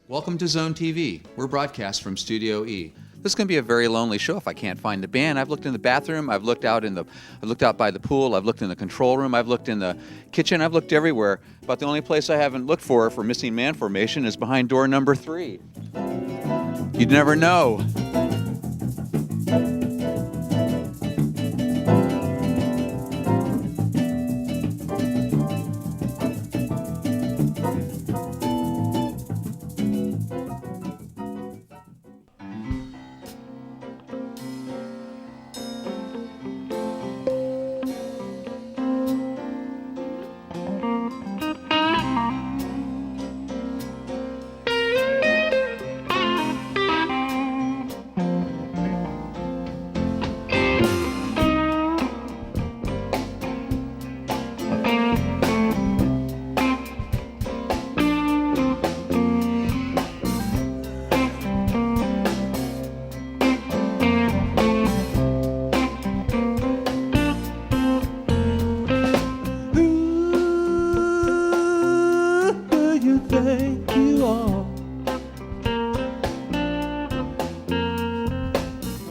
Welcome to Zone TV. We're broadcast from Studio E. This is going to be a very lonely show if I can't find the band. I've looked in the bathroom, I've looked out by the pool, I've looked in the control room, I've looked in the kitchen, I've looked everywhere. But the only place I haven't looked for missing man formation is behind door number 3. You'd never know.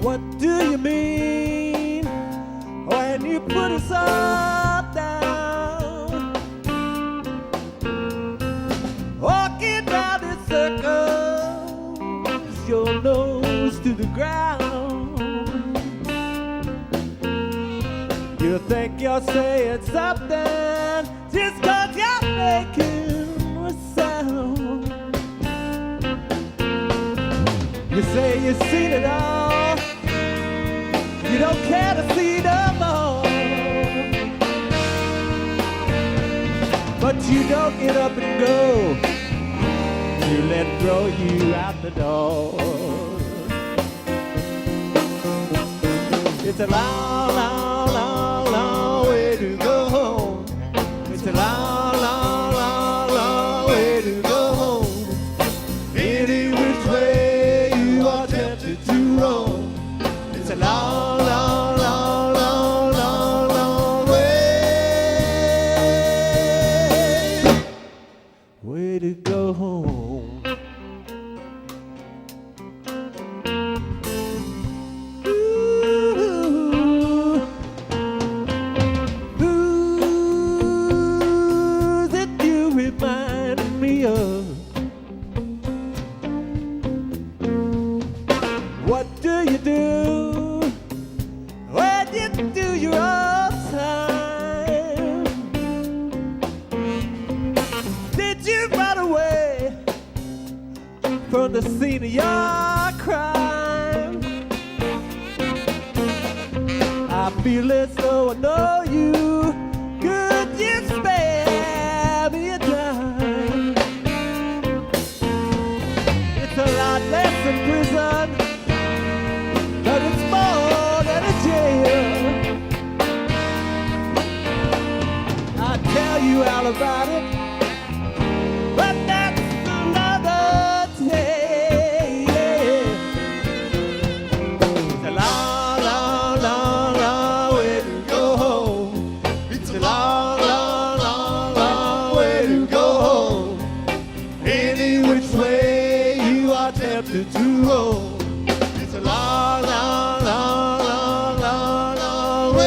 What do you mean when you put us all down? Walking down in circles, your nose to the ground. You think you're saying something just 'cause you're making a sound. You say you've seen it all, you don't care to see no more, but you don't get up and go, you let throw you out the door. It's a long, long, long, long way to go home. It's a long, long, long, long way to go home. Any which way you are tempted to roam. It's a long, long, long, long, long, long way to go home. Ooh, who's it you remind me of? What do you do when you do your own time? Did you run away from the scene of your crime? I feel as though I know you. Could you spare me a dime? It's a lot less than prison, but it's more than a jail. I'll tell you all about it, but that's another day. It's a long, long, long, long way to go home. It's a long, long, long, long way to go home. Any which way you are tempted to roam. It's a long, long, long, long, long, long way.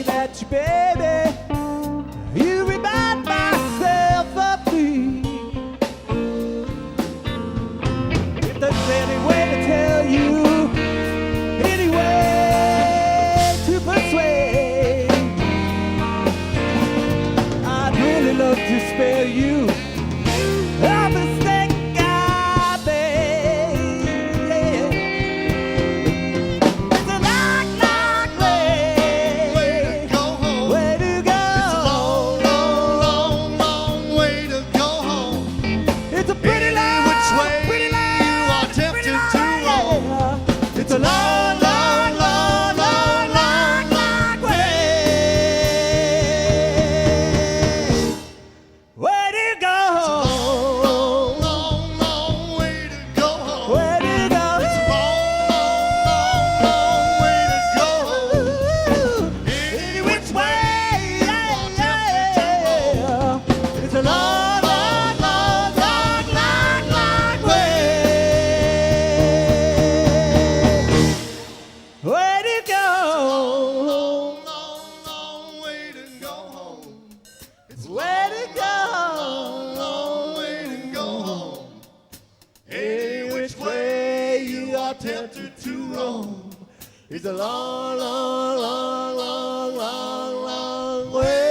looking at you, baby, you remind myself of me. If there's any way to tell you, any way to persuade, I'd really love to spare you a mistake I made. It's a long, long way to go home. way to go. It's a long, long, long, long way to go home. It's a pretty long, which way pretty long, you are tempted pretty to long, roam. yeah. It's a long, long, long, long, long, long way. Way to go. Long, long, long way to go home. Way to go. It's a long, long, long, long way to go home. Any which way, you are tempted to roam. it's a long, long, long, long, long, long way. Way to go. Long, long, long way to go home. It's a Way to go. long way to go home. Any which way you are tempted to roam. It's a long, long, long, long, long, long way.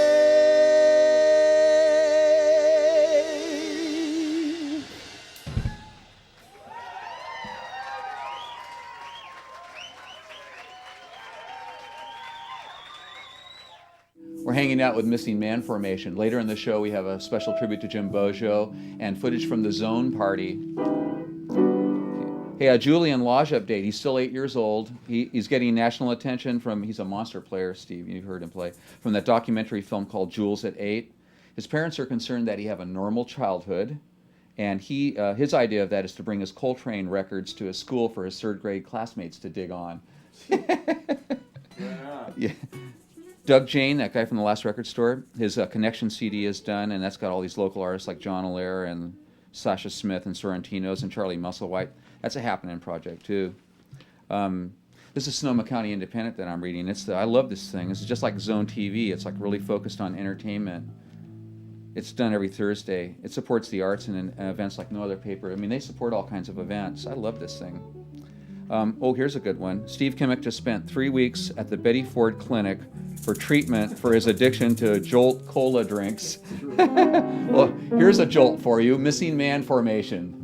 We're hanging out with Missing Man Formation. Later in the show, we have a special tribute to Jim Bojo and footage from the Zone Party. Hey, Julian Lodge update. He's still 8 years old. He's getting national attention from, he's a monster player, Steve, you've heard him play, from that documentary film called Jules at 8. His parents are concerned that he have a normal childhood, and his idea of that is to bring his Coltrane records to his school for his third grade classmates to dig on. Yeah. Doug Jane, that guy from the Last Record Store, his Connection CD is done, and that's got all these local artists like John Allaire and Sasha Smith and Sorrentinos and Charlie Musselwhite. That's a happening project too. This is Sonoma County Independent that I'm reading. I love this thing. This is just like Zone TV. It's like really focused on entertainment. It's done every Thursday. It supports the arts and events like no other paper. I mean, they support all kinds of events. I love this thing. Here's a good one. Steve Kimock just spent 3 weeks at the Betty Ford Clinic for treatment for his addiction to Jolt Cola drinks. Well, here's a jolt for you. Missing Man Formation.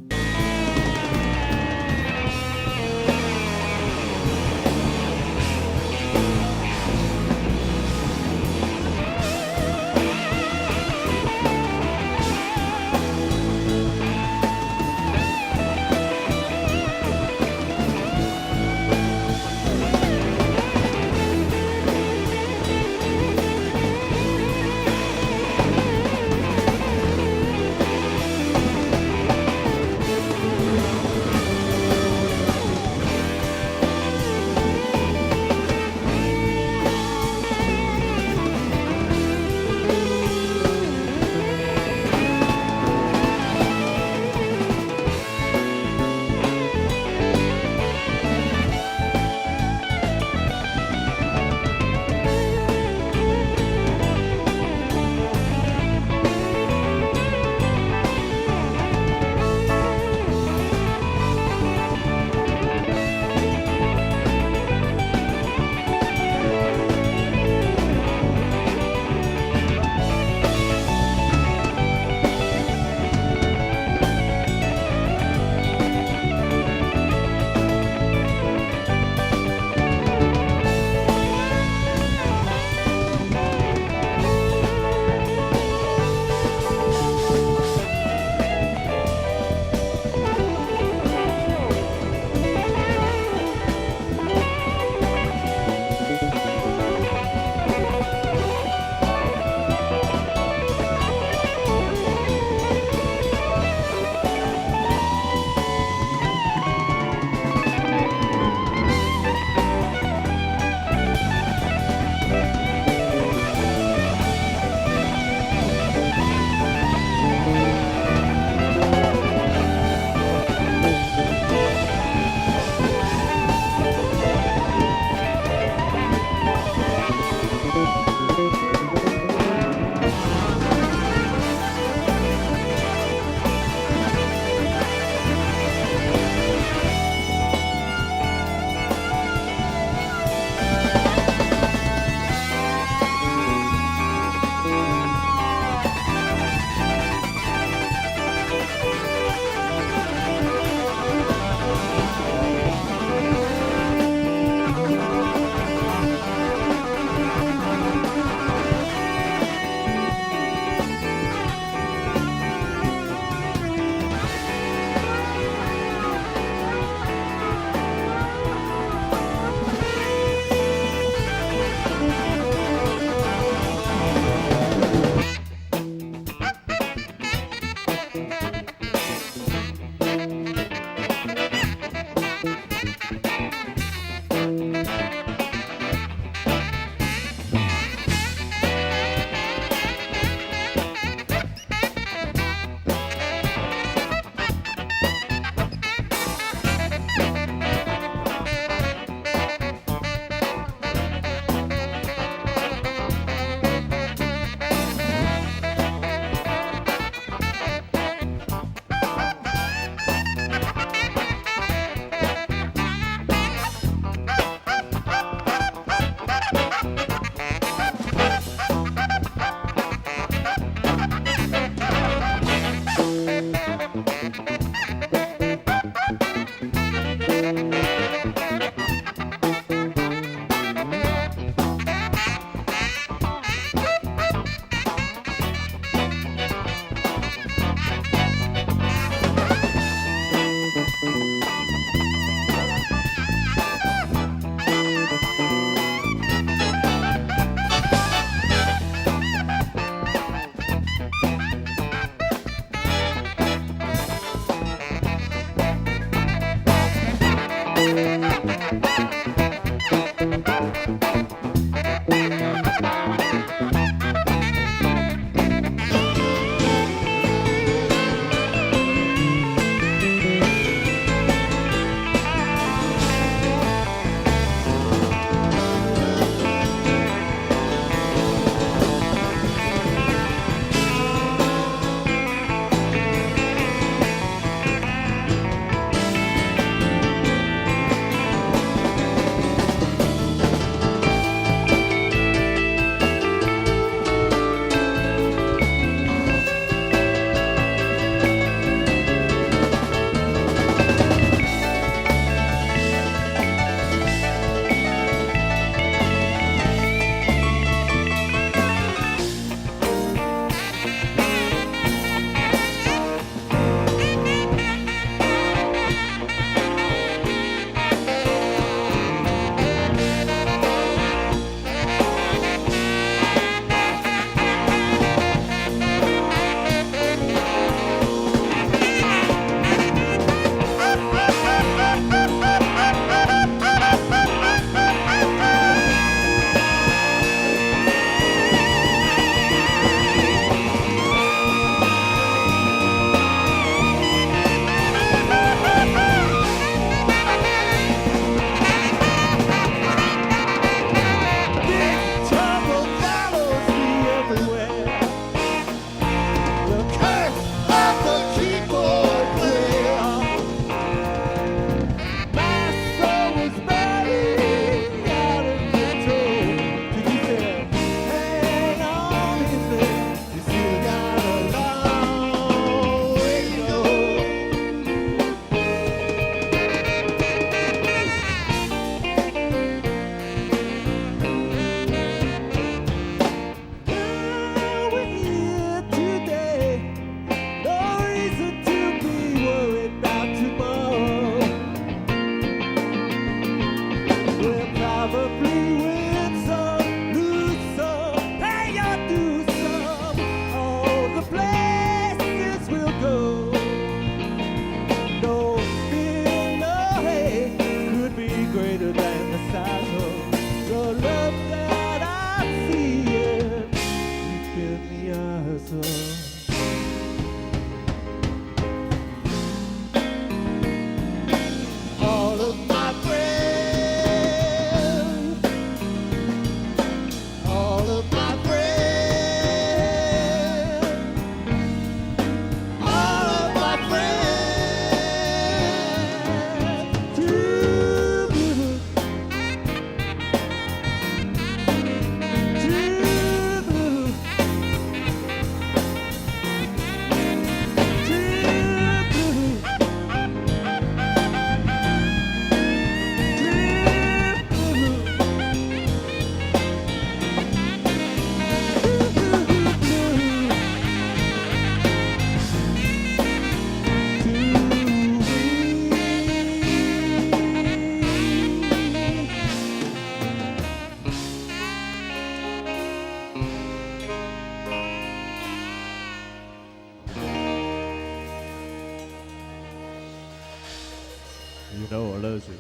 You know I love you.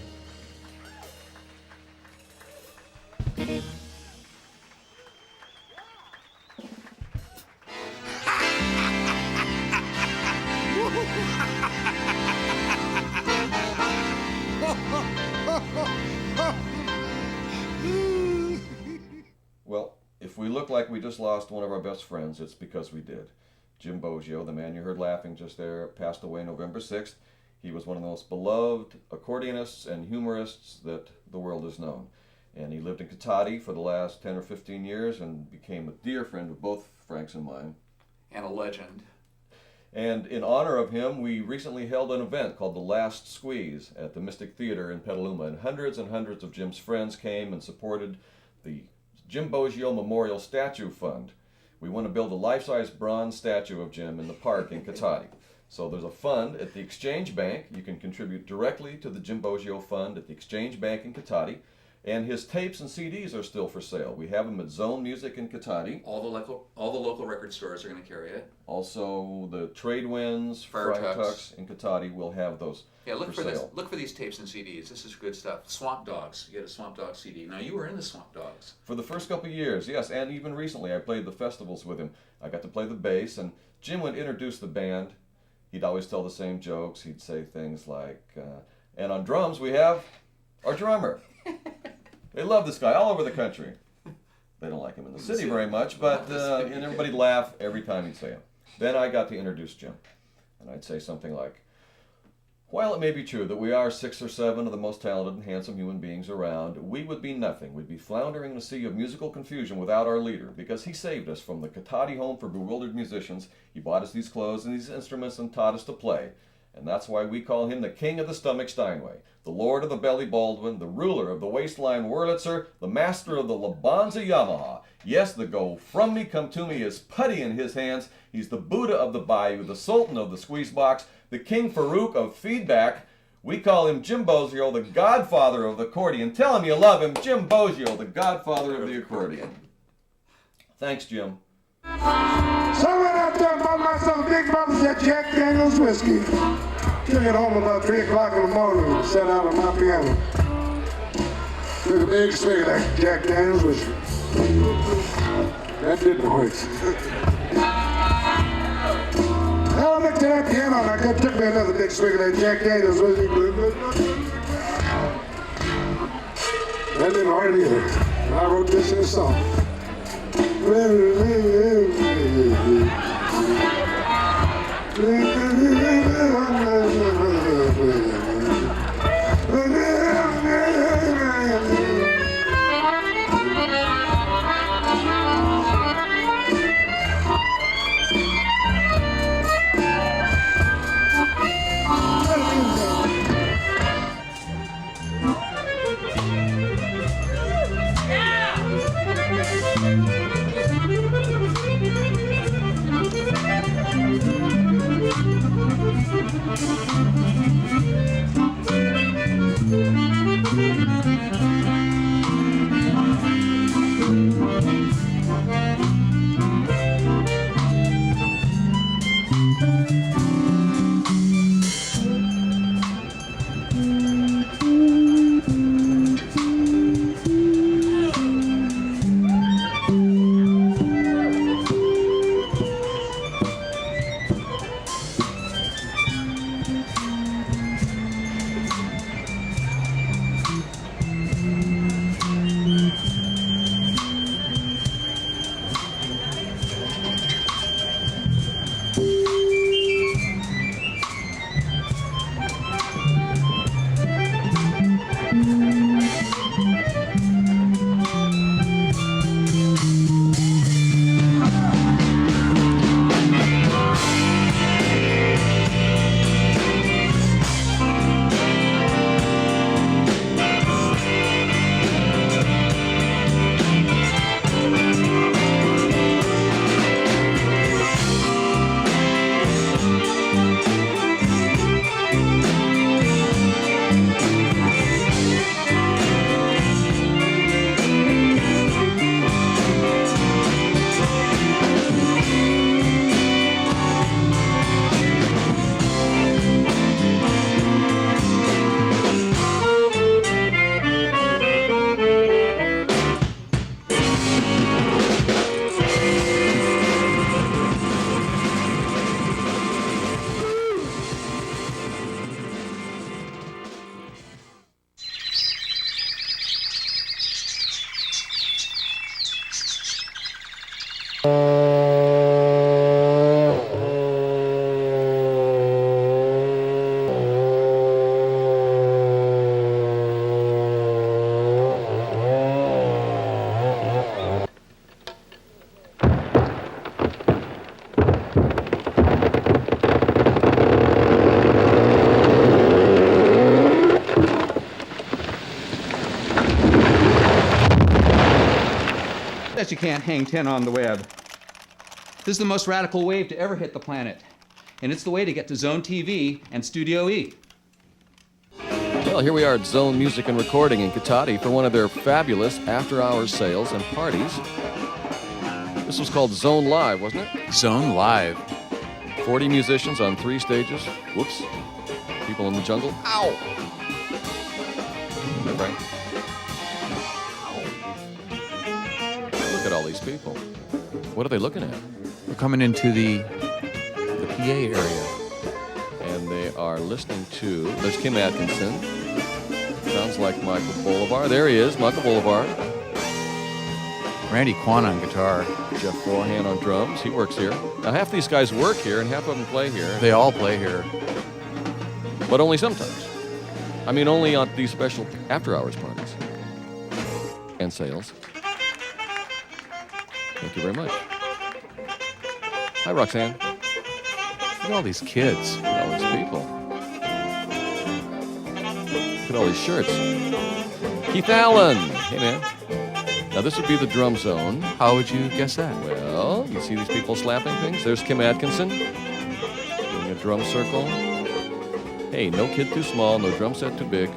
Well, if we look like we just lost one of our best friends, it's because we did. Jim Bogio, the man you heard laughing just there, passed away November 6th. He was one of the most beloved accordionists and humorists that the world has known. And he lived in Cotati for the last 10 or 15 years and became a dear friend of both Frank's and mine. And a legend. And in honor of him, we recently held an event called The Last Squeeze at the Mystic Theater in Petaluma. And hundreds of Jim's friends came and supported the Jim Bogio Memorial Statue Fund. We want to build a life-size bronze statue of Jim in the park in Cotati. So there's a fund at the Exchange Bank. You can contribute directly to the Jim Bogio Fund at the Exchange Bank in Cotati. And his tapes and CDs are still for sale. We have them at Zone Music in Cotati. All the local record stores are going to carry it. Also, the Trade Winds, Friar Friar Tucks. Tux in Cotati will have those Look for sale. this. Look for these tapes and CDs. This is good stuff. Swamp Dogs. You get a Swamp Dog CD. Now, you were in the Swamp Dogs. For the first couple of years, yes, and even recently I played the festivals with him. I got to play the bass, and Jim would introduce the band. He'd always tell the same jokes. He'd say things like, and on drums we have our drummer. They love this guy all over the country. They don't like him in the city very much, but and everybody'd laugh every time he'd say it. Then I got to introduce Jim, and I'd say something like, while it may be true that we are 6 or 7 of the most talented and handsome human beings around, we would be nothing. We'd be floundering in a sea of musical confusion without our leader, because he saved us from the Cotati home for bewildered musicians. He bought us these clothes and these instruments and taught us to play. And that's why we call him the King of the Stomach Steinway, the Lord of the Belly Baldwin, the ruler of the Waistline Wurlitzer, the master of the Labanza Yamaha. Yes, the go from me, come to me is putty in his hands. He's the Buddha of the Bayou, the Sultan of the Squeeze Box, the King Farouk of Feedback. We call him Jim Bogio, the godfather of the accordion. Tell him you love him, Jim Bogio, the godfather of the accordion. Thanks, Jim. Someone out there bought myself a big bottle of Jack Daniels whiskey. Took it home about 3 o'clock in the morning and sat out on my piano. Took a big swig of that Jack Daniels whiskey. That didn't work. I looked at that piano and I took me another big swig of that Jack Daniels whiskey. That didn't work either. And I wrote this in a song. says you can't hang 10 on the web. This is the most radical wave to ever hit the planet. And it's the way to get to Zone TV and Studio E. Well, here we are at Zone Music and Recording in Cotati for one of their fabulous after-hours sales and parties. This was called Zone Live, wasn't it? Zone Live. 40 musicians on 3 stages. Whoops. People in the jungle. Ow! Is that right? Look at all these people. What are they looking at? We're coming into the PA area. And they are listening to, there's Kim Atkinson. Sounds like Michael Bolivar. There he is, Michael Bolivar. Randy Kwan on guitar. Jeff Forehand on drums. He works here. Now, half these guys work here and half of them play here. They all play here. But only sometimes. I mean, only on these special after-hours parties. And sales. Thank you very much. Hi, Roxanne. Look at all these kids. Look at all these people. Look at all these shirts. Keith Allen. Hey, man. Now, this would be the drum zone. How would you guess that? Well, you see these people slapping things? There's Kim Atkinson. Doing a drum circle. Hey, no kid too small, no drum set too big.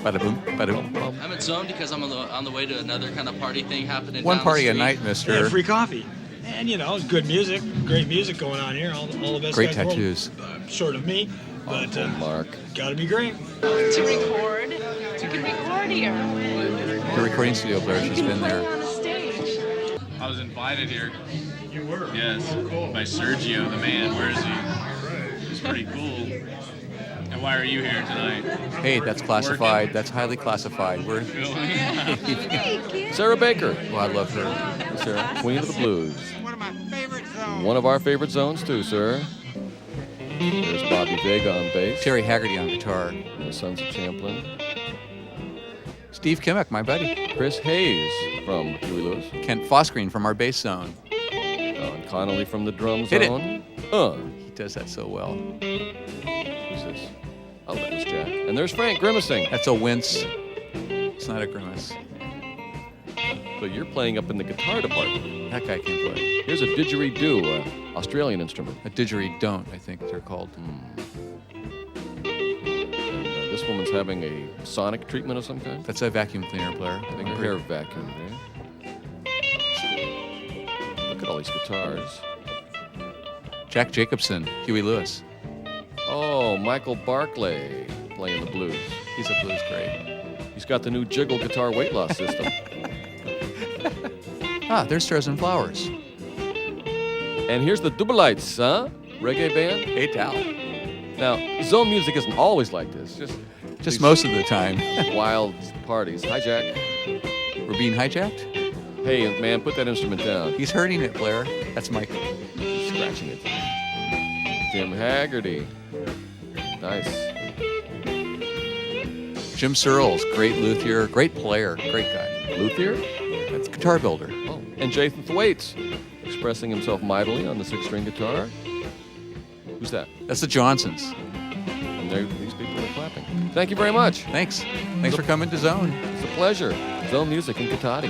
Bada boom, bada boom. I'm at Zone because I'm on the way to another kind of party thing happening. One down party the a street. night, mister. Yeah, free coffee. And, you know, good music. Great music going on here. All the best Great guys in the world. tattoos. Short of me, but Mark. gotta be great. To record. You can record here. The recording studio player, she's been Play there. on a stage. I was invited here. You were? Yes, by Sergio, the man. Where is he? It's pretty cool. And why are you here tonight? Hey, that's classified. That's highly classified. We're Sarah Baker. Oh, I love her. Sarah, Queen of the Blues. One of my favorite zones. One of our favorite zones, too, sir. There's Bobby Vega on bass. Terry Haggerty on guitar. The Sons of Champlin. Steve Kimock, my buddy. Chris Hayes from Huey Lewis. Kent Fosgreen from our bass zone. Don Connolly from the drum Hit it. zone. He does that so well. Who's this? Oh, that was Jack. And there's Frank grimacing. That's a wince. It's not a grimace. So you're playing up in the guitar department. That guy can play. Here's a didgeridoo, Australian instrument. A didgeridoo, I think they're called. And this woman's having a sonic treatment of some kind. That's a vacuum cleaner player. I think her hair vacuum there. Look at all these guitars. Jack Jacobson, Huey Lewis. Oh, Michael Barclay playing the blues. He's a blues great. He's got the new jiggle guitar weight loss system. There's Stars and Flowers. And here's the Doublites, huh? Reggae band. Hey, Tal. Now, zone music isn't always like this. Just these most of the time. wild parties. Hi, Jack. We're being hijacked? Hey, man, put that instrument down. He's hurting it, Blair. That's Mike. He's scratching it. Jim Haggerty. Nice. Jim Searles, great luthier, great player, great guy. Luthier? That's guitar builder. Oh, and Jathan Thwaites, expressing himself mightily on the 6-string guitar. Who's that? That's the Johnsons. And these people are clapping. Thank you very much. Thanks for coming to Zone. It's a pleasure. Zone Music in Cotati.